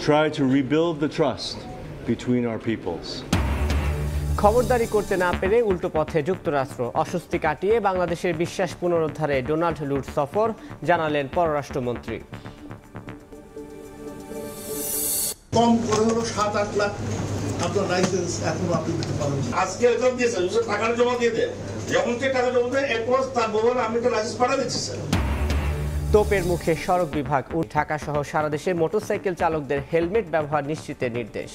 try to rebuild the trust between our peoples. খবরদারি করতে না পেরে উল্টো পথে যুক্তরাষ্ট্র, অস্বস্তি কাটিয়ে বাংলাদেশের বিশ্বাস পুনরুদ্ধারে ডোনাল্ড লুর সফর, জানালেন পররাষ্ট্রমন্ত্রী। কম করে হলো 7-8 লাখ আপনার লাইসেন্স এখনো আপনি দিতে পারেন। আজকে এরকম দিয়েছে, টাকা জমা দিয়ে দেয়, যখন টাকা জমা দেয় এরপর তার বলবেন আমি তো লাইসেন্স পাঠা দিচ্ছি স্যার। তোপের মুখে সড়ক বিভাগ ও ঢাকা সহ সারা দেশে মোটরসাইকেল চালকদের হেলমেট ব্যবহার নিশ্চিতের নির্দেশ।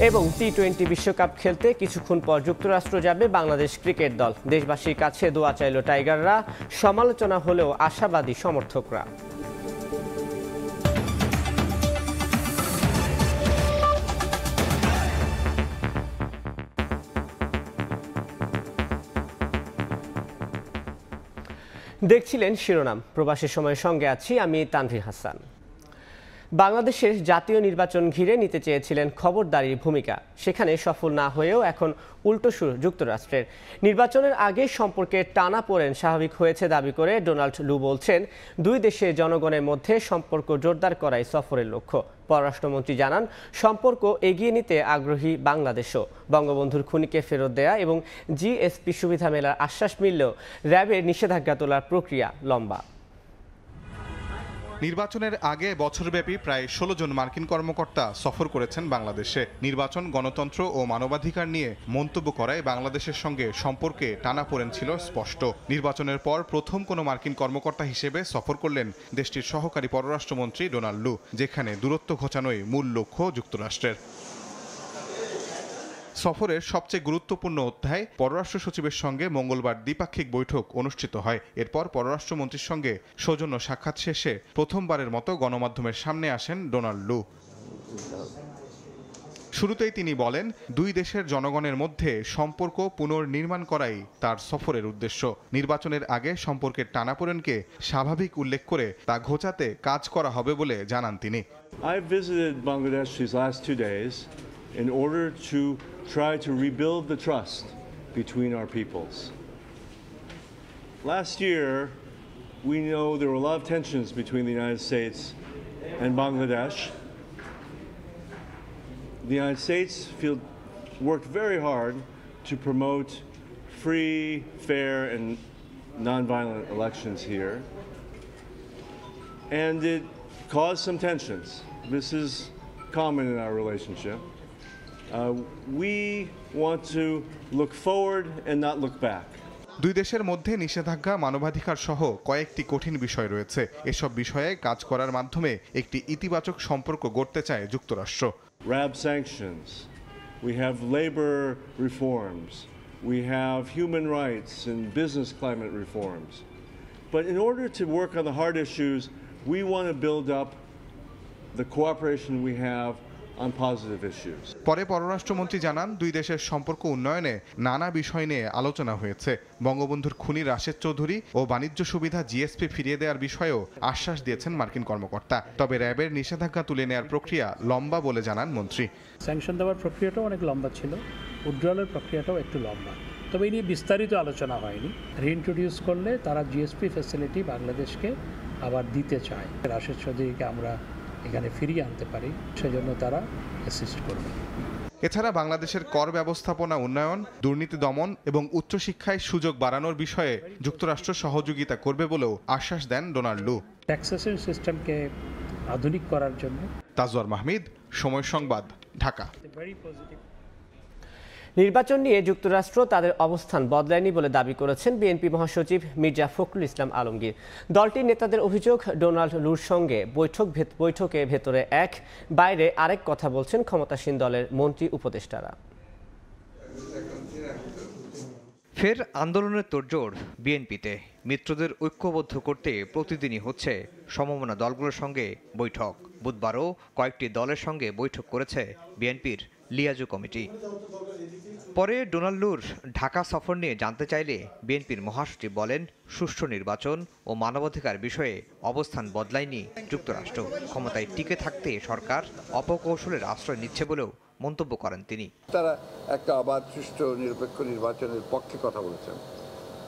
এবং টি-20 বিশ্বকাপ খেলতে কিছুক্ষণ পর যুক্তরাষ্ট্র যাবে বাংলাদেশ ক্রিকেট দল। দেশবাসীর কাছে দোয়া চাইল টাইগাররা, সমালোচনা হলেও আশাবাদী সমর্থকরা। দেখছিলেন শিরোনাম। প্রবাসী সময়ের সঙ্গে আছি আমি তানভীর হাসান। বাংলাদেশের জাতীয় নির্বাচন ঘিরে নিতে চেয়েছিলেন খবরদারির ভূমিকা, সেখানে সফল না হয়েও এখন উল্টো সুর যুক্তরাষ্ট্রের। নির্বাচনের আগে সম্পর্কে টানাপোড়েন স্বাভাবিক হয়েছে দাবি করে ডোনাল্ড লু বলছেন, দুই দেশের জনগণের মধ্যে সম্পর্ক জোরদার করাই সফরের লক্ষ্য। পররাষ্ট্রমন্ত্রী জানান, সম্পর্ক এগিয়ে নিতে আগ্রহী বাংলাদেশও। বঙ্গবন্ধুর খুনিকে ফেরত দেয়া এবং জিএসপি সুবিধা মেলার আশ্বাস মিললেও র্যাবের নিষেধাজ্ঞা তোলার প্রক্রিয়া লম্বা। নির্বাচনের আগে বছরব্যাপী প্রায় 16 জন মার্কিন কর্মকর্তা সফর করেছেন বাংলাদেশে। নির্বাচন, গণতন্ত্র ও মানবাধিকার নিয়ে মন্তব্য করায় বাংলাদেশের সঙ্গে সম্পর্কে টানাপোড়েন ছিল স্পষ্ট। নির্বাচনের পর প্রথম কোনো মার্কিন কর্মকর্তা হিসেবে সফর করলেন দেশটির সহকারী পররাষ্ট্রমন্ত্রী ডোনাল্ড লু, যেখানে দূরত্ব ঘোচানোই মূল লক্ষ্য যুক্তরাষ্ট্রের। সফরের সবচেয়ে গুরুত্বপূর্ণ অধ্যায় পররাষ্ট্র সচিবের সঙ্গে মঙ্গলবার দ্বিপাক্ষিক বৈঠক অনুষ্ঠিত হয়। এরপর পররাষ্ট্রমন্ত্রীর সঙ্গে সৌজন্য সাক্ষাৎ শেষে প্রথমবারের মতো গণমাধ্যমের সামনে আসেন ডোনাল্ড লু। শুরুতেই তিনি বলেন, দুই দেশের জনগণের মধ্যে সম্পর্ক পুনর্নির্মাণ করাই তার সফরের উদ্দেশ্য। নির্বাচনের আগে সম্পর্কের টানাপোড়েনকে স্বাভাবিক উল্লেখ করে তা ঘোচাতে কাজ করা হবে বলে জানান তিনি। I visited Bangladesh these last 2 days in order to try to rebuild the trust between our peoples. Last year, we know there were a lot of tensions between the United States and Bangladesh. The United States worked very hard to promote free, fair, and nonviolent elections here, and it caused some tensions. This is common in our relationship. We want to look forward and not look back. দুই দেশের মধ্যে নিষেধাজ্ঞা, মানবাধিকার সহ কয়েকটি কঠিন বিষয় রয়েছে। এসব বিষয়ে কাজ করার মাধ্যমে একটি ইতিবাচক সম্পর্ক গড়তে চায় যুক্তরাষ্ট্র। RAB sanctions, we have labor reforms, we have human rights and business climate reforms. But in order to work on the hard issues, we want to build up the cooperation we have on positive issues. পরে পররাষ্ট্রমন্ত্রী জানান, দুই দেশের সম্পর্ক উন্নয়নে নানা বিষয় নিয়ে আলোচনা হয়েছে। বঙ্গবন্ধুর খুনি রাশেদ চৌধুরী ও বাণিজ্য সুবিধা জিএসপি ফিরিয়ে দেওয়ার বিষয়েও আশ্বাস দিয়েছেন মার্কিন কর্মকর্তা। তবে র্যাবের নিষেধাজ্ঞা তুলে নেওয়ার প্রক্রিয়া লম্বা বলে জানান মন্ত্রী। স্যাংশন দেওয়ার প্রক্রিয়াটাও অনেক লম্বা ছিল, উইথড্রয়ালের প্রক্রিয়াটাও একটু লম্বা, তবে এই নিয়ে বিস্তারিত আলোচনা হয়নি। রিইন্ট্রোডিউস করলে তারা জিএসপি ফ্যাসিলিটি বাংলাদেশকে আবার দিতে চায়। রাশেদ চৌধুরীকে আমরা এখানে ফিরিয়ে আনতে পারি, সেজন্য তারা অ্যাসিস্ট করবে। এছাড়া বাংলাদেশের কর ব্যবস্থাপনা উন্নয়ন, দুর্নীতি দমন এবং উচ্চশিক্ষায় সুযোগ বাড়ানোর বিষয়ে যুক্তরাষ্ট্র সহযোগিতা করবে বলেও আশ্বাস দেন ডোনাল্ড লু। ট্যাক্সেশন সিস্টেমকে আধুনিক করার জন্য। তাজওয়ার মাহমিদ, সময় সংবাদ, ঢাকা। নির্বাচন নিয়ে যুক্তরাষ্ট্র তাদের অবস্থান বদলায়নি বলে দাবি করেছেন বিএনপি মহাসচিব মির্জা ফখরুল ইসলাম আলমগীর। দলটির নেতাদের অভিযোগ, ডোনাল্ড লুর সঙ্গে বৈঠকে ভেতরে এক, বাইরে আরেক কথা বলছেন ক্ষমতাসীন দলের মন্ত্রী উপদেষ্টারা। ফের আন্দোলনের তোড়জোড় বিএনপিতে। মিত্রদের ঐক্যবদ্ধ করতে প্রতিদিনই হচ্ছে সমমনা দলগুলোর সঙ্গে বৈঠক। বুধবারও কয়েকটি দলের সঙ্গে বৈঠক করেছে বিএনপির লিয়াজু কমিটি। পরে ডোনাল্ড লুর ঢাকা সফর নিয়ে জানতে চাইলে বিএনপির মহাসচিব বলেন, সুষ্ঠু নির্বাচন ও মানবাধিকার বিষয়ে অবস্থান বদলায়নি যুক্তরাষ্ট্র। ক্ষমতায় টিকে থাকতে সরকার অপকৌশলের আশ্রয় নিচ্ছে বলেও মন্তব্য করেন তিনি। তারা একটা অবাধ, সুষ্ঠু, নিরপেক্ষ নির্বাচনের পক্ষে কথা বলেছেন,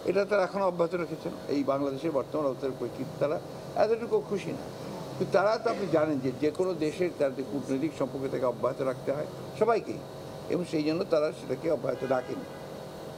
এটা তারা এখনো অব্যাহত রেখেছেন। এই বাংলাদেশের বর্তমান অবস্থার পরিস্থিতি তারা এতটুকু খুশি না। কিন্তু তারা তো আপনি জানেন যে কোনো দেশের তাদের কূটনৈতিক সম্পর্ক থেকে অব্যাহত রাখতে হয় সবাইকেই, এবং সেই জন্য তারা সেটাকে অব্যাহত রাখেনি।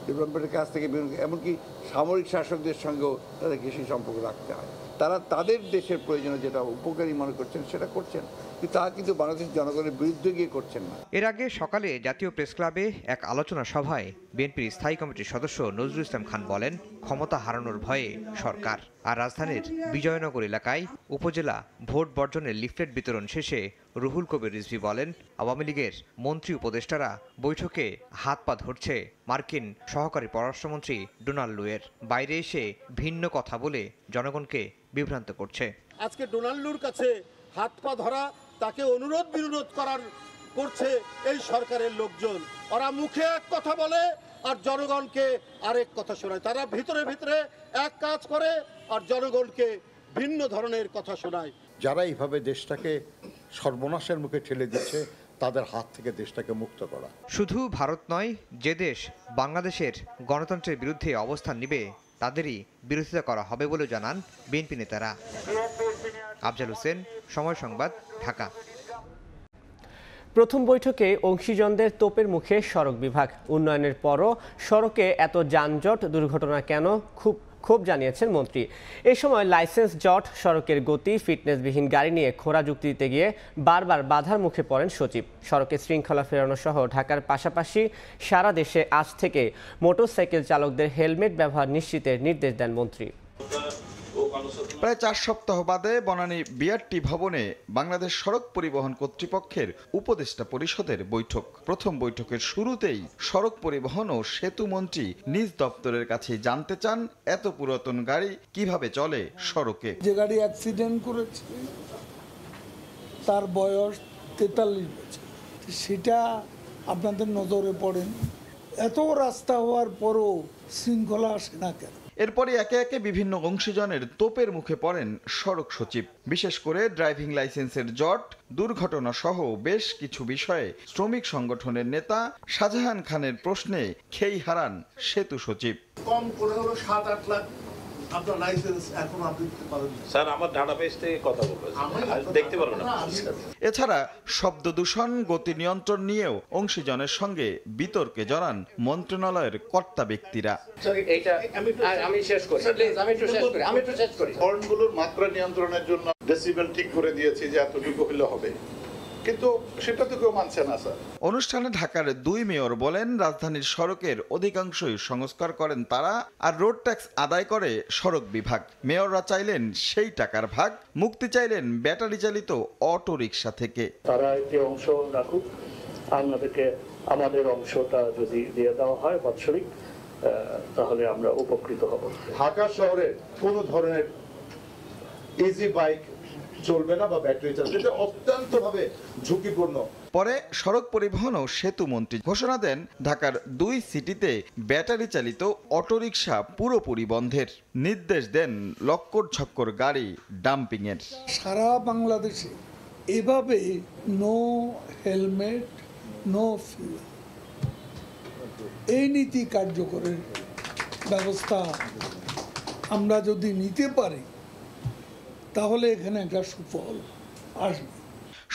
ডেভেলপমেন্টের কাছ থেকে এমনকি সামরিক শাসকদের সঙ্গেও তাদেরকে সেই সম্পর্ক রাখতে হয়। তারা তাদের দেশের প্রয়োজনে যেটা উপকারী মনে করছেন সেটা করছেন, কিন্তু তা কিন্তু বাংলাদেশ জনগণের বিরুদ্ধে গিয়ে করছেন না। এর আগে সকালে জাতীয় প্রেস ক্লাবে এক আলোচনা সভায় বিএনপির স্থায়ী কমিটির সদস্য নজরুল ইসলাম খান বলেন, ক্ষমতা হারানোর ভয়ে সরকার। আর রাজধানীর বিজয়নগর এলাকায় উপজেলা ভোট বর্জনের লিফলেট বিতরণ শেষে রুহুল কবির রিজভী বলেন, আওয়ামী লীগের মন্ত্রী উপদেষ্টারা বৈঠকে হাত পা ধরছে মার্কিন সহকারী পররাষ্ট্রমন্ত্রী ডোনাল্ড লুয়ের। বাইরে এসে ভিন্ন কথা বলে জনগণকে বিভ্রান্ত করছে। আজকে ডোনাল্ড লুর কাছে হাত পা ধরা, তাকে অনুরোধ বিরোধ করছে এই সরকারের লোকজন। ওরা মুখে এক কথা বলে আর জনগণকে আরেক কথা শোনায়। তারা ভিতরে ভিতরে এক কাজ করে আর জনগণকে ভিন্ন ধরনের কথা শোনায়। যারা এইভাবে দেশটাকে সর্বনাশের মুখে ঠেলে দিচ্ছে তাদের হাত থেকে দেশটাকে মুক্ত করা। শুধু ভারত নয়, যে দেশ বাংলাদেশের গণতন্ত্রের বিরুদ্ধে অবস্থান নিবে তাদেরই বিরোধিতা করা হবে বলে জানান বিএনপি নেতারা। আফজাল হোসেন, সময় সংবাদ, ঢাকা। প্রথম বৈঠকে অংশীজনদের তোপের মুখে সড়ক বিভাগ। উন্নয়নের পরও সড়কে এত যানজট, দুর্ঘটনা কেন? ক্ষোভ জানিয়েছেন মন্ত্রী। এই সময় লাইসেন্স জট, সড়কের গতি, ফিটনেসবিহীন গাড়ি নিয়ে খোঁড়া যুক্তি দিতে গিয়ে বারবার বাধার মুখে পড়েন সচিব। সড়কে শৃঙ্খলা ফেরানো সহ ঢাকার পাশাপাশি সারা দেশে আজ থেকে মোটরসাইকেল চালকদের হেলমেট ব্যবহার নিশ্চিতের নির্দেশ দেন মন্ত্রী। প্রায় 4 সপ্তাহ বাদে বনানী বিআরটি ভবনে বাংলাদেশ সড়ক পরিবহন কর্তৃপক্ষের উপদেষ্টা পরিষদের বৈঠক। প্রথম বৈঠকের শুরুতেই সড়ক পরিবহন ও সেতু মন্ত্রী নিজ দপ্তরের কাছে জানতে চান, এত পুরাতন গাড়ি কিভাবে চলে সড়কে। যে গাড়ি অ্যাক্সিডেন্ট করেছে তার বয়স 43 বছর, সেটা আপনাদের নজরে পড়েন। এত রাস্তা হওয়ার পরও শৃঙ্খলা আসে না কেন? এরপরে একে একে বিভিন্ন অংশীজনের তোপের মুখে পড়েন সড়ক সচিব। বিশেষ করে ড্রাইভিং লাইসেন্সের জট, দুর্ঘটনা সহ বেশ কিছু বিষয়ে শ্রমিক সংগঠনের নেতা শাহজাহান খানের প্রশ্নে খেই হারান সেতু সচিব। কম করে হলো 7-8 লাখ আপনার লাইসেন্স এখন আপনি দিতে পারেন। স্যার, আমার ডাটাবেস থেকে কথা বলবো, দেখতে পারবো না। এছাড়া শব্দ দূষণ, গতি নিয়ন্ত্রণ নিয়েও অংশীজনের সঙ্গে বিতর্কে জড়ান মন্ত্রণালয়ের কর্তা ব্যক্তিরা। হর্নগুলোর মাত্রা নিয়ন্ত্রণের জন্য ডেসিবেল ঠিক করে দিয়েছি যে এতটুকু হলে হবে, কিন্তু সেটা তো কেউ মানছে না স্যার। অনুষ্ঠানে ঢাকার 2 মেয়র বলেন, রাজধানীর সড়কের অধিকাংশই সংস্কার করেন তারা, আর রোড ট্যাক্স আদায় করে সড়ক বিভাগ। মেয়ররা চাইলেন সেই টাকার ভাগ, মুক্তি চাইলেন ব্যাটারি চালিত অটো রিকশা থেকে। তারা একটি অংশ রাখুক, আমাদেরকে আমাদের অংশটা যদি দিয়ে দেওয়া হয় বাৎসরিক, তাহলে আমরা উপকৃত হব। ঢাকা শহরে কোনো ধরনের ইজি বাইক চলবে না বা ব্যাটারি চালাবে, এটা অত্যন্তভাবে ঝুঁকিপূর্ণ। পরে সড়ক পরিবহন ও সেতু মন্ত্রী ঘোষণা দেন, ঢাকার 2 সিটিতে ব্যাটারি চালিত অটোরিকশা পুরোপুরি বন্ধের নির্দেশ দেন লক্কর ছক্কর গাড়ি ডাম্পিংয়ের। সারা বাংলাদেশে এভাবে নো হেলমেট নো ফিউল এই নীতি কার্যকরের ব্যবস্থা আমরা যদি নিতে পারি তাহলে এখানে একটা সুফল আসবে।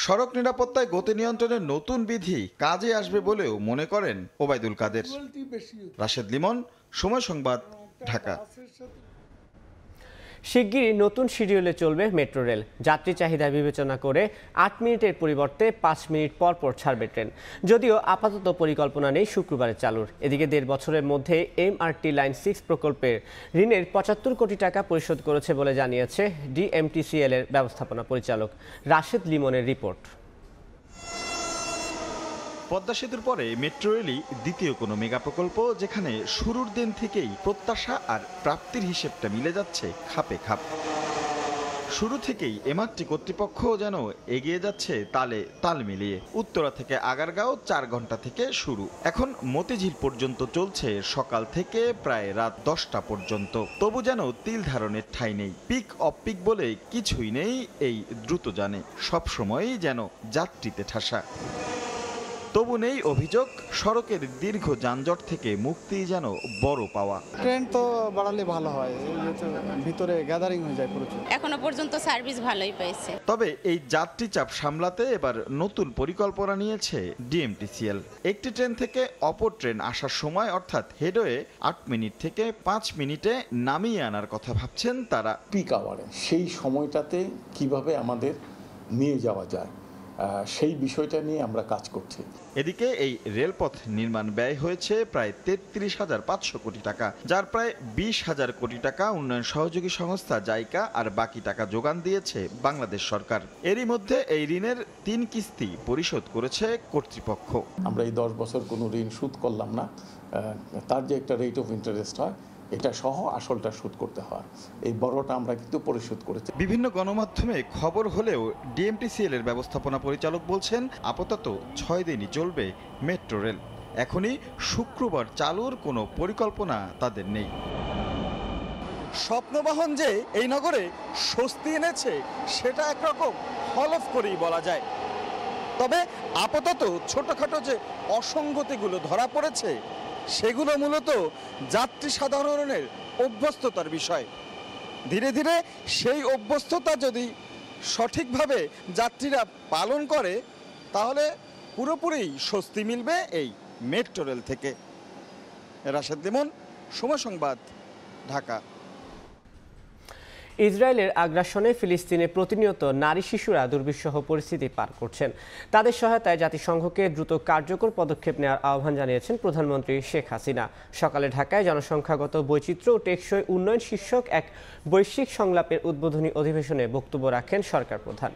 সড়ক নিরাপত্তায় গতি নিয়ন্ত্রণের নতুন বিধি কাজে আসবে বলেও মনে করেন ওবায়দুল কাদের। রাশেদ লিমন, সময় সংবাদ, ঢাকা। শিগগিরই নতুন শিডিউলে চলবে মেট্রো রেল। যাত্রী চাহিদা বিবেচনা করে 8 মিনিটের পরিবর্তে 5 মিনিট পর পর ছাড়বে ট্রেন। যদিও আপাতত পরিকল্পনা নেই শুক্রবারে চালুর। এদিকে 1.5 বছরের মধ্যে এমআরটি লাইন 6 প্রকল্পের ঋণের 75 কোটি টাকা পরিশোধ করেছে বলে জানিয়েছে ডিএমটিসিএল এর ব্যবস্থাপনা পরিচালক। রাশেদ লিমনের রিপোর্ট। পদ্মা সেতুর পরে মেট্রো রেলই দ্বিতীয় কোনো মেগা প্রকল্প, যেখানে শুরুর দিন থেকেই প্রত্যাশা আর প্রাপ্তির হিসেবটা মিলে যাচ্ছে খাপে খাপ। শুরু থেকেই এমআরটি কর্তৃপক্ষ যেন এগিয়ে যাচ্ছে তালে তাল মিলিয়ে। উত্তরা থেকে আগারগাঁও 4 ঘন্টা থেকে শুরু, এখন মতিঝিল পর্যন্ত চলছে সকাল থেকে প্রায় রাত 10টা পর্যন্ত। তবু যেন তিল ধারণের ঠাঁই নেই। পিক অফ পিক বলে কিছুই নেই এই দ্রুত যানে, সবসময়ই যেন যাত্রীতে ঠাসা। তবু নেই অভিযোগ, সড়কের দীর্ঘ যানজট থেকে মুক্তি যেন বড় পাওয়া। ট্রেন তো বাড়ালে ভালো হয়, ভিতরে গ্যাদারিং হয়ে যায় প্রচুর। এখনো পর্যন্ত সার্ভিস ভালোই পেয়েছে। তবে এই যাত্রী চাপ সামলাতে এবার নতুন পরিকল্পনা নিয়েছে ডিএমটিসিএল। একটি ট্রেন থেকে অপর ট্রেন আসার সময় অর্থাৎ হেডওয়ে 8 মিনিট থেকে 5 মিনিটে নামিয়ে আনার কথা ভাবছেন তারা। পিক আওয়ারে সেই সময়টাতে কিভাবে আমাদের নিয়ে যাওয়া যায় সেই বিষয়টা নিয়ে আমরা কাজ করছি। এদিকে এই রেলপথ নির্মাণ ব্যয় হয়েছে প্রায় 33,500 কোটি টাকা, যার প্রায় 20,000 কোটি টাকা উন্নয়ন সহযোগী সংস্থা জাইকা আর বাকি টাকা যোগান দিয়েছে বাংলাদেশ সরকার। এরই মধ্যে এই ঋণের 3 কিস্তি পরিশোধ করেছে কর্তৃপক্ষ। আমরা এই 10 বছর কোনো ঋণ শোধ করলাম না, তার যে একটা রেট অফ ইন্টারেস্ট হয় এটা সহ আসলটা শোধ করতে হয়, এই বড়টা আমরা কিন্তু পরিশোধ করেছি। বিভিন্ন গণমাধ্যমে খবর হলেও ডিএমটিসিএল এর ব্যবস্থাপনা পরিচালক বলছেন আপাতত 6 দিনই চলবে মেট্রো রেল। এখনই শুক্রবার চালুর কোনো পরিকল্পনা তাদের নেই। স্বপ্নবহন যে এই নগরে স্বস্তি এনেছে সেটা একরকম হলফ করেই বলা যায়। তবে আপাতত ছোটখাটো যে অসঙ্গতিগুলো ধরা পড়েছে সেগুলো মূলত যাত্রী সাধারণের অভ্যস্ততার বিষয়। ধীরে ধীরে সেই অভ্যস্ততা যদি সঠিকভাবে যাত্রীরা পালন করে তাহলে পুরোপুরি স্বস্তি মিলবে এই মেট্রো রেল থেকে। রাশেদ লিমন, সময় সংবাদ, ঢাকা। ইসরায়েলের আগ্রাসনে ফিলিস্তিনে প্রতিনিয়ত নারী শিশুরা দুর্বিষহ পরিস্থিতি পার করছেন। তাদের সহায়তায় জাতিসংঘকে দ্রুত কার্যকর পদক্ষেপ নেওয়ার আহ্বান জানিয়েছেন প্রধানমন্ত্রী শেখ হাসিনা। সকালে ঢাকায় জনসংখ্যাগত বৈচিত্র্য ও টেকসই উন্নয়ন শীর্ষক এক বৈশ্বিক সংলাপের উদ্বোধনী অধিবেশনে বক্তব্য রাখেন সরকার প্রধান।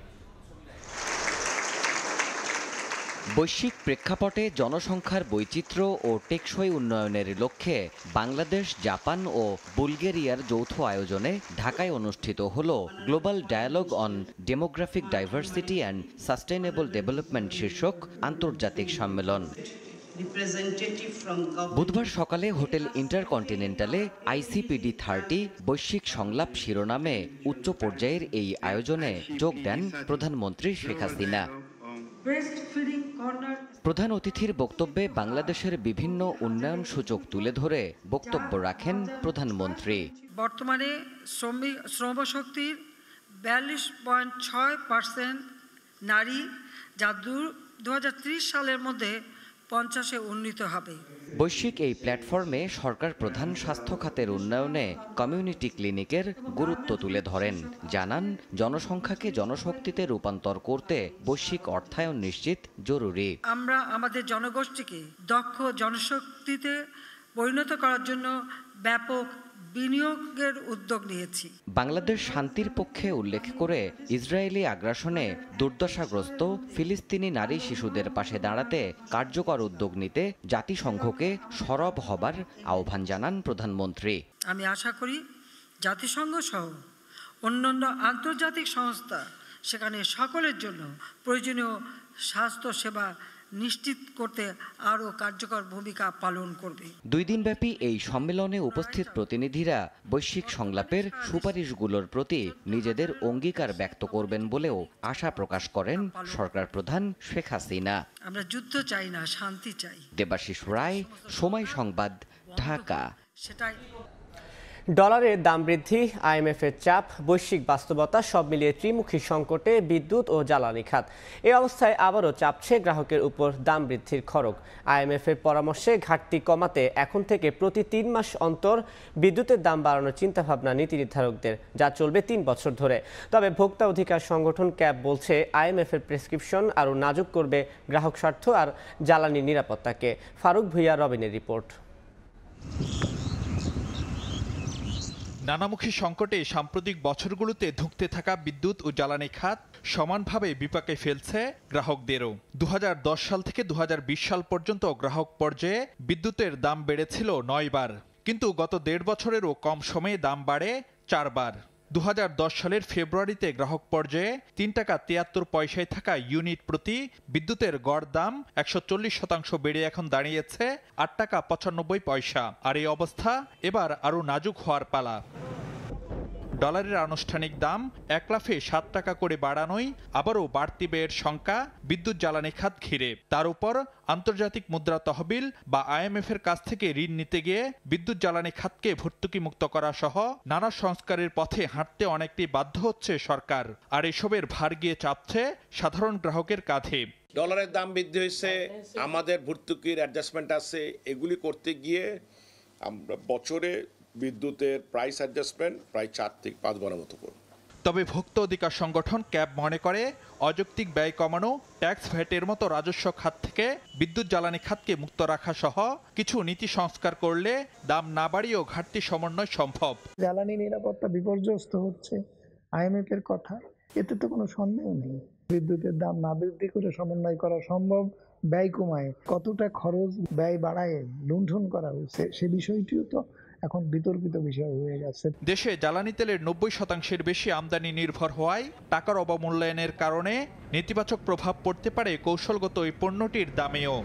বৈশ্বিক প্রেক্ষাপটে জনসংখ্যার বৈচিত্র্য ও টেকসই উন্নয়নের লক্ষ্যে বাংলাদেশ, জাপান ও বুলগেরিয়ার যৌথ আয়োজনে ঢাকায় অনুষ্ঠিত হল global dialogue on demographic diversity and sustainable development শীর্ষক আন্তর্জাতিক সম্মেলন। বুধবার সকালে হোটেল ইন্টারকন্টিনেন্টালে ICPD 30 বৈশ্বিক সংলাপ শিরোনামে উচ্চ পর্যায়ের এই আয়োজনে যোগ দেন প্রধানমন্ত্রী শেখ হাসিনা। প্রধান অতিথির বক্তব্যে বাংলাদেশের বিভিন্ন উন্নয়ন সূচক তুলে ধরে বক্তব্য রাখেন প্রধানমন্ত্রী। বর্তমানে শ্রমশক্তির 42.6% নারী, যা 2030 সালের মধ্যে 50-এ উন্নীত হবে। বৈশ্বিক এই প্ল্যাটফর্মে সরকার প্রধান স্বাস্থ্য খাতের উন্নয়নে কমিউনিটি ক্লিনিকের গুরুত্ব তুলে ধরেন। জানান, জনসংখ্যাকে জনশক্তিতে রূপান্তর করতে বৈশ্বিক অর্থায়ন নিশ্চিত জরুরি। আমরা আমাদের জনগোষ্ঠীকে দক্ষ জনশক্তিতে পরিণত করার জন্য ব্যাপক বিনিয়োগের উদ্যোগ নিয়েছি। বাংলাদেশ শান্তির পক্ষে উল্লেখ করে ইসরায়েলি আগ্রাসনে দুর্দশাগ্রস্ত ফিলিস্তিনি নারী শিশুদের পাশে দাঁড়াতে কার্যকর উদ্যোগ নিতে জাতিসংঘকে সরব হবার আহ্বান জানান প্রধানমন্ত্রী। আমি আশা করি জাতিসংঘ সহ অন্যান্য আন্তর্জাতিক সংস্থা সেখানে সকলের জন্য প্রয়োজনীয় স্বাস্থ্য সেবা নিশ্চিত করতে আরও কার্যকর ভূমিকা পালন করবে। 2 দিনব্যাপী এই সম্মেলনে উপস্থিত প্রতিনিধিরা বৈশ্বিক সংলাপের সুপারিশগুলোর প্রতি নিজেদের অঙ্গীকার ব্যক্ত করবেন বলেও আশা প্রকাশ করেন সরকার প্রধান শেখ হাসিনা। আমরা যুদ্ধ চাই না, শান্তি চাই। দেবাশিস রায়, সময় সংবাদ, ঢাকা। সেটাই। ডলারের দাম বৃদ্ধি, IMF-এর চাপ, বৈশ্বিক বাস্তবতা সব মিলিয়ে ত্রিমুখী সংকটে বিদ্যুৎ ও জ্বালানি খাত। এই অবস্থায় আবারও চাপছে গ্রাহকের উপর দাম বৃদ্ধির খড়গ। IMF-এর পরামর্শে ঘাটতি কমাতে এখন থেকে প্রতি 3 মাস অন্তর বিদ্যুতের দাম বাড়ানোর চিন্তাভাবনা নীতি নির্ধারকদের, যা চলবে 3 বছর ধরে। তবে ভোক্তা অধিকার সংগঠন ক্যাব বলছে IMF-এর প্রেসক্রিপশন আরও নাজুক করবে গ্রাহক স্বার্থ আর জ্বালানির নিরাপত্তাকে। ফারুক ভুইয়া, রবিনের রিপোর্ট। নানামুখী সংকটে সাম্প্রতিক বছরগুলোতে ধুঁকতে থাকা বিদ্যুৎ ও জ্বালানি খাত সমানভাবে বিপাকে ফেলছে গ্রাহকদেরও। 2010 সাল থেকে 2020 সাল পর্যন্ত গ্রাহক পর্যায়ে বিদ্যুতের দাম বেড়েছিল 9 বার, কিন্তু গত 1.5 বছরেরও কম সময়ে দাম বাড়ে 4 বার। 2010 সালের ফেব্রুয়ারিতে গ্রাহক পর্যায়ে 3 টাকা 73 পয়সায় থাকা ইউনিট প্রতি বিদ্যুতের গড় দাম 140% বেড়ে এখন দাঁড়িয়েছে 8 টাকা 95 পয়সা। আর এই অবস্থা এবার আরও নাজুক হওয়ার পালা। ডলারের আনুষ্ঠানিক দাম এক লাফে 7 টাকা করে বাড়ানোই আবারও বাড়তি ব্যয়ের শঙ্কা বিদ্যুৎ জ্বালানি খাত ঘিরে। তার উপর আন্তর্জাতিক মুদ্রা তহবিল বা IMF এর কাছ থেকে ঋণ নিতে গিয়ে বিদ্যুৎ জ্বালানি খাতকে ভর্তুকি মুক্ত করা সহ নানা সংস্কারের পথে হাঁটতে অনেকটি বাধ্য হচ্ছে সরকার। আর এসবের ভার গিয়ে চাপছে সাধারণ গ্রাহকের কাঁধে। ডলারের দাম বৃদ্ধি হয়েছে, আমাদের ভর্তুকির অ্যাডজাস্টমেন্ট আছে, এগুলি করতে গিয়ে আমরা বছরে বিদ্যুতের প্রাইস অ্যাডজাস্টমেন্ট প্রায় 4 থেকে 5 বারের মতো করব। তবে ভোক্তা অধিকার সংগঠন ক্যাব মনে করে অযৌক্তিক ব্যয় কমানো, ট্যাক্স ভ্যাটের মতো রাজস্ব খাত থেকে বিদ্যুৎ জ্বালানি খাতকে মুক্ত রাখা সহ কিছু নীতি সংস্কার করলে দাম না বাড়িয়েও ঘাটতি সমন্বয় সম্ভব। জ্বালানি নিরাপত্তা বিপর্যস্ত হচ্ছে, IMF এর কথা, এতে তো কোনো সন্দেহ নেই। বিদ্যুতের দাম না বৃদ্ধি করে সমন্বয় করা সম্ভব, ব্যয় কমায় কতটা খরচ ব্যয় বাড়ায় লুণ্ঠন করা হয়েছে সে বিষয়টিও তো এখন বিতর্কিত বিষয় হয়ে গেছে। দেশে জ্বালানি তেলের 90% বেশি আমদানি নির্ভর হওয়ায় টাকার অবমূল্যায়নের কারণে নেতিবাচক প্রভাব পড়তে পারে কৌশলগত এই পণ্যটির দামেও।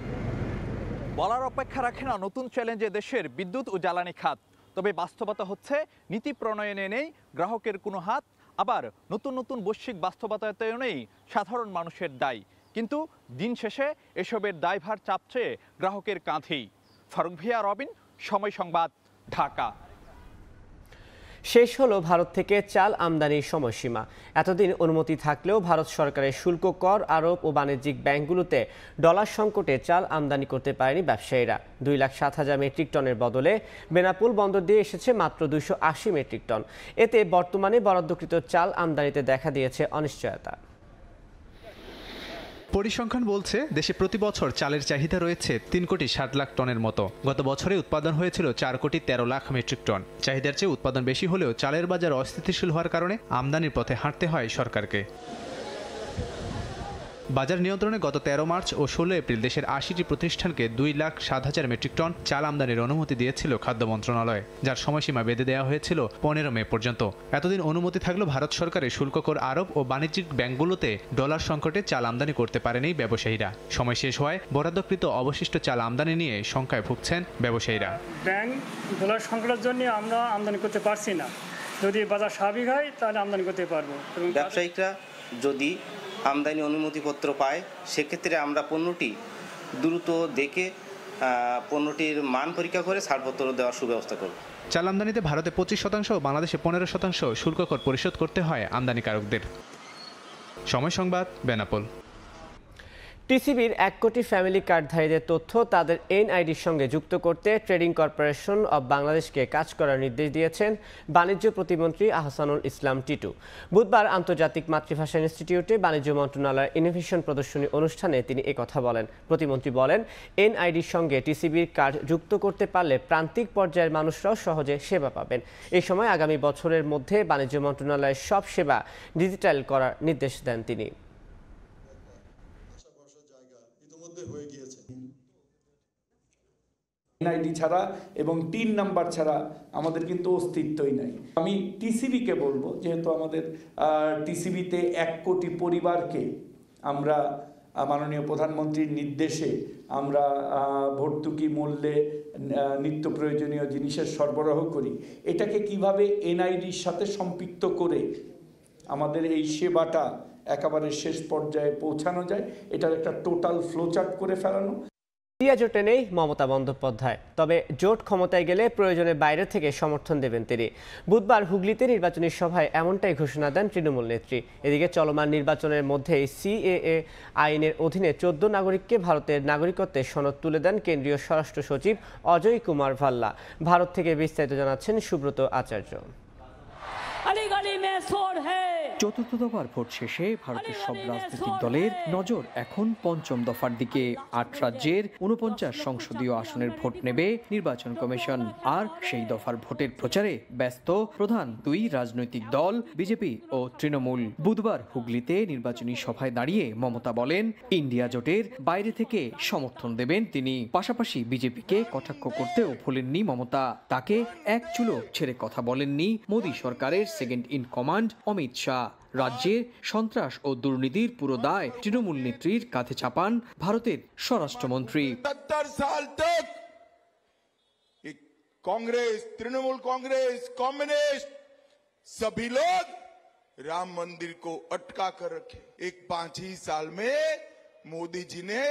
বলার অপেক্ষা রাখে না নতুন চ্যালেঞ্জে দেশের বিদ্যুৎ ও জ্বালানি খাত। তবে বাস্তবতা হচ্ছে নীতি প্রণয়নে নেই গ্রাহকের কোনো হাত, আবার নতুন নতুন বৈশ্বিক বাস্তবতায়নেই সাধারণ মানুষের দায়। কিন্তু দিন শেষে এসবের দায়ভার চাপছে গ্রাহকের কাঁধেই। ফারুক ভিয়া, রবিন, সময় সংবাদ, ঢাকা। শেষ হলো ভারত থেকে চাল আমদানির সময়সীমা। এতদিন অনুমতি থাকলেও ভারত সরকারের শুল্ক কর আরোপ ও বাণিজ্যিক ব্যাংকগুলোতে ডলার সংকটে চাল আমদানি করতে পারেনি ব্যবসায়ীরা। 2,07,000 মেট্রিক টনের বদলে বেনাপোল বন্দর দিয়ে এসেছে মাত্র 280 মেট্রিক টন। এতে বর্তমানে বরাদ্দকৃত চাল আমদানিতে দেখা দিয়েছে অনিশ্চয়তা। পরিসংখ্যান বলছে দেশে প্রতি বছর চালের চাহিদা রয়েছে 3,60,00,000 টনের মতো। গত বছরে উৎপাদন হয়েছিল 4,13,00,000 মেট্রিক টন। চাহিদার চেয়ে উৎপাদন বেশি হলেও চালের বাজার অস্থিতিশীল হওয়ার কারণে আমদানির পথে হাঁটতে হয় সরকারকে। বাজার নিয়ন্ত্রণে গত 13 মার্চ ও 16 এপ্রিল দেশের 80টি প্রতিষ্ঠানকে 2,07,000 মেট্রিক টন চাল আমদানির অনুমতি দিয়েছিল খাদ্য মন্ত্রণালয়, যার সময়সীমা বেঁধে দেওয়া হয়েছিল 15 মে পর্যন্ত। এতদিন অনুমতি থাকলেও ভারত সরকারের শুল্ক কর আরোপ ও বাণিজ্যিক ব্যাংকগুলোতে ডলার সংকটে চাল আমদানি করতে পারেনি ব্যবসায়ীরা। সময় শেষ হওয়ায় বরাদ্দকৃত অবশিষ্ট চাল আমদানি নিয়ে শঙ্কায় ভুগছেন ব্যবসায়ীরা। ব্যাংক ডলার সংকটের জন্য আমরা আমদানি করতে পারছি না। যদি বাজার স্বাভাবিক হয় তাহলে আমদানি করতে পারবো। ব্যবসায়িকরা যদি আমদানি অনুমতিপত্র পায় সেক্ষেত্রে আমরা পণ্যটি দ্রুত দেখে পণ্যটির মান পরীক্ষা করে ছাড়পত্র দেওয়ার সুব্যবস্থা করব। চাল আমদানিতে ভারতে 25% ও বাংলাদেশে 15% শুল্ক কর পরিশোধ করতে হয় আমদানিকারকদের। সময় সংবাদ, বেনাপোল। টিসিবির 1 কোটি ফ্যামিলি কার্ডধারীদের তথ্য তাদের NIDর সঙ্গে যুক্ত করতে ট্রেডিং কর্পোরেশন অব বাংলাদেশকে কাজ করার নির্দেশ দিয়েছেন বাণিজ্য প্রতিমন্ত্রী আহসানুল ইসলাম টিটু। বুধবার আন্তর্জাতিক মাতৃভাষা ইনস্টিটিউটে বাণিজ্য মন্ত্রণালয়ের ইনোভেশন প্রদর্শনী অনুষ্ঠানে তিনি একথা বলেন। প্রতিমন্ত্রী বলেন, NIDর সঙ্গে টিসিবির কার্ড যুক্ত করতে পারলে প্রান্তিক পর্যায়ের মানুষরাও সহজে সেবা পাবেন। এই সময় আগামী বছরের মধ্যে বাণিজ্য মন্ত্রণালয়ের সব সেবা ডিজিটাল করার নির্দেশ দেন তিনি। NID ছাড়া এবং টিন নাম্বার ছাড়া আমাদের কিন্তু অস্তিত্বই নাই। আমি টিসিবিকে বলবো, যেহেতু আমাদের টিসিবিতে 1 কোটি পরিবারকে আমরা মাননীয় প্রধানমন্ত্রীর নির্দেশে আমরা ভর্তুকি মূল্যে নিত্য প্রয়োজনীয় জিনিসের সরবরাহ করি, এটাকে কিভাবে NIDর সাথে সম্পৃক্ত করে আমাদের এই সেবাটা একেবারে শেষ পর্যায়ে পৌঁছানো যায়, এটার একটা টোটাল ফ্লোচার্ট করে ফেলানো। ইন্ডিয়া জোটে নেই মমতা বন্দ্যোপাধ্যায়, তবে জোট ক্ষমতায় গেলে প্রয়োজনে বাইরে থেকে সমর্থন দেবেন তিনি। বুধবার হুগলিতে নির্বাচনী সভায় এমনটাই ঘোষণা দেন তৃণমূল নেত্রী। এদিকে চলমান নির্বাচনের মধ্যেই CAA আইনের অধীনে 14 নাগরিককে ভারতের নাগরিকত্বের সনদ তুলে দেন কেন্দ্রীয় স্বরাষ্ট্র সচিব অজয় কুমার ভাল্লা। ভারত থেকে বিস্তারিত জানাচ্ছেন সুব্রত আচার্য। চতুর্থ দফার ভোট শেষে ভারতের সব রাজনৈতিক দলের নজর এখন পঞ্চম দফার দিকে। 8 রাজ্যের 49 সংসদীয় আসনের ভোট নেবে নির্বাচন কমিশন। আর সেই দফার ভোটের প্রচারে ব্যস্ত প্রধান 2 রাজনৈতিক দল বিজেপি ও তৃণমূল। বুধবার হুগলিতে নির্বাচনী সভায় দাঁড়িয়ে মমতা বলেন, ইন্ডিয়া জোটের বাইরে থেকে সমর্থন দেবেন তিনি। পাশাপাশি বিজেপিকে কটাক্ষ করতেও ভোলেননি মমতা। তাকে এক চুলো ছেড়ে কথা বলেননি মোদী সরকারের second in command Amit Shah. রাজ্যের সন্ত্রাস ও দুর্নীতির পুরো দায় তৃণমূল নেত্রীর কাঁধে চাপান ভারতের স্বরাষ্ট্রমন্ত্রী। 70 साल तक कांग्रेस, तृणमूल कांग्रेस, कम्युनिस्ट सभी लोग राम मंदिर को अटका कर रखे। एक 5 ही साल में मोदी जी ने